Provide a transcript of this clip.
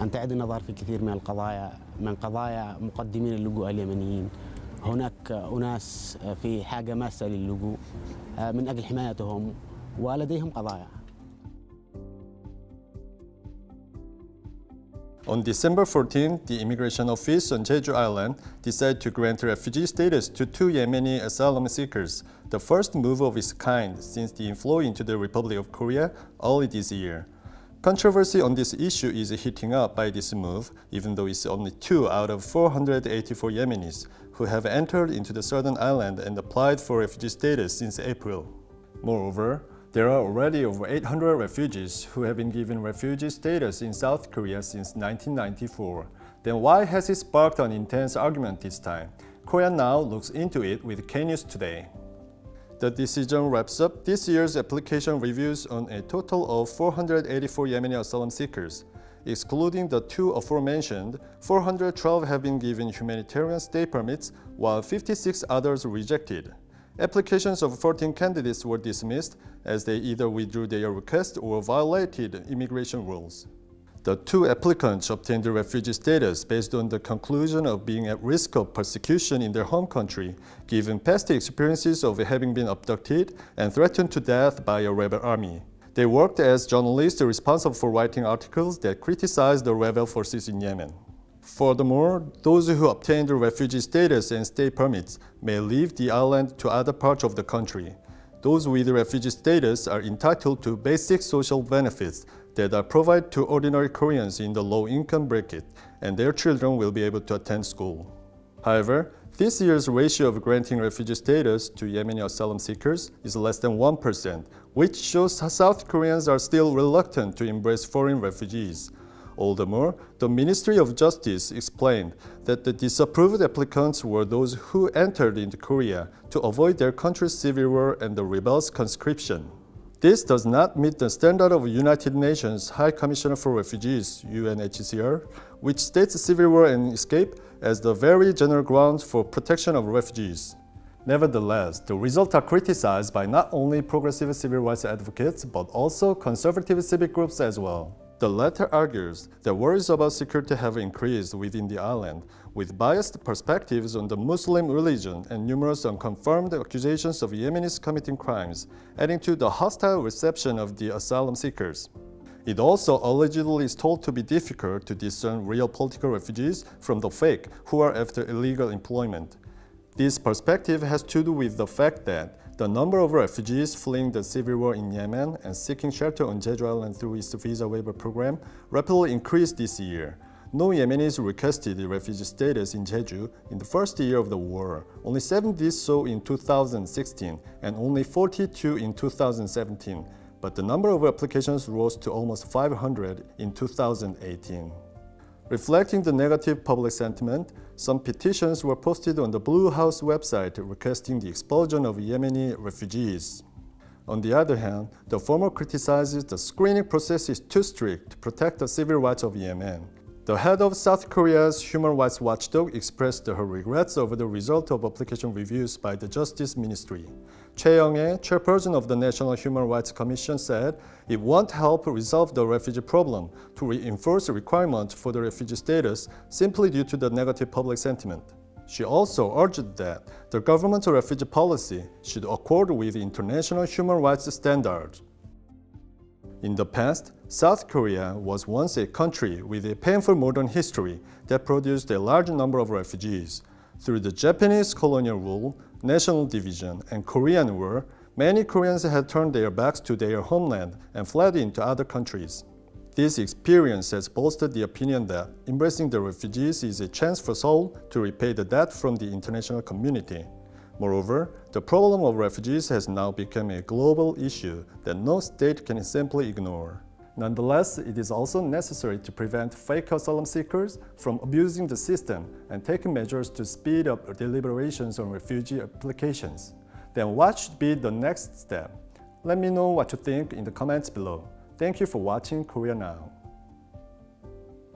أن تعيد النظر في كثير من القضايا من قضايا مقدمين اللجوء اليمنيين. هناك أناس في حاجة ماسة للجوء من أجل حمايتهم ولديهم قضايا. On December 14, the Immigration Office on Jeju Island decided to grant refugee status to 2 Yemeni asylum seekers, the first move of its kind since the inflow into the Republic of Korea early this year. Controversy on this issue is heating up by this move, even though it's only 2 out of 484 Yemenis who have entered into the southern island and applied for refugee status since April. Moreover, there are already over 800 refugees who have been given refugee status in South Korea since 1994. Then why has it sparked an intense argument this time? Korea Now looks into it with K-News today. The decision wraps up this year's application reviews on a total of 484 Yemeni asylum seekers. Excluding the 2 aforementioned, 412 have been given humanitarian stay permits, while 56 others rejected. Applications of 14 candidates were dismissed as they either withdrew their request or violated immigration rules. The 2 applicants obtained the refugee status based on the conclusion of being at risk of persecution in their home country, given past experiences of having been abducted and threatened to death by a rebel army. They worked as journalists responsible for writing articles that criticized the rebel forces in Yemen. Furthermore, those who obtained refugee status and stay permits may leave the island to other parts of the country. Those with refugee status are entitled to basic social benefits that are provided to ordinary Koreans in the low-income bracket, and their children will be able to attend school. However, this year's ratio of granting refugee status to Yemeni asylum seekers is less than 1%, which shows South Koreans are still reluctant to embrace foreign refugees. All the more, the Ministry of Justice explained that the disapproved applicants were those who entered into Korea to avoid their country's civil war and the rebels' conscription. This does not meet the standard of United Nations High Commissioner for Refugees, UNHCR, which states civil war and escape as the very general grounds for protection of refugees. Nevertheless, the results are criticized by not only progressive civil rights advocates but also conservative civic groups as well. The latter argues that worries about security have increased within the island, with biased perspectives on the Muslim religion and numerous unconfirmed accusations of Yemenis committing crimes, adding to the hostile reception of the asylum seekers. It also allegedly is told to be difficult to discern real political refugees from the fake who are after illegal employment. This perspective has to do with the fact that the number of refugees fleeing the civil war in Yemen and seeking shelter on Jeju Island through its visa waiver program rapidly increased this year. No Yemenis requested refugee status in Jeju in the first year of the war. Only 7 did so in 2016 and only 42 in 2017. But the number of applications rose to almost 500 in 2018. Reflecting the negative public sentiment, some petitions were posted on the Blue House website requesting the expulsion of Yemeni refugees. On the other hand, the former criticizes the screening process is too strict to protect the civil rights of Yemen. The head of South Korea's human rights watchdog expressed her regrets over the result of application reviews by the Justice Ministry. Jae-in, chairperson of the National Human Rights Commission, said it won't help resolve the refugee problem to reinforce a requirement for the refugee status simply due to the negative public sentiment. She also urged that the government's refugee policy should accord with international human rights standards. In the past, South Korea was once a country with a painful modern history that produced a large number of refugees. Through the Japanese colonial rule, national division, and Korean War, many Koreans had turned their backs to their homeland and fled into other countries. This experience has bolstered the opinion that embracing the refugees is a chance for Seoul to repay the debt from the international community. Moreover, the problem of refugees has now become a global issue that no state can simply ignore. Nonetheless, it is also necessary to prevent fake asylum seekers from abusing the system and taking measures to speed up deliberations on refugee applications. Then what should be the next step? Let me know what you think in the comments below. Thank you for watching Korea Now.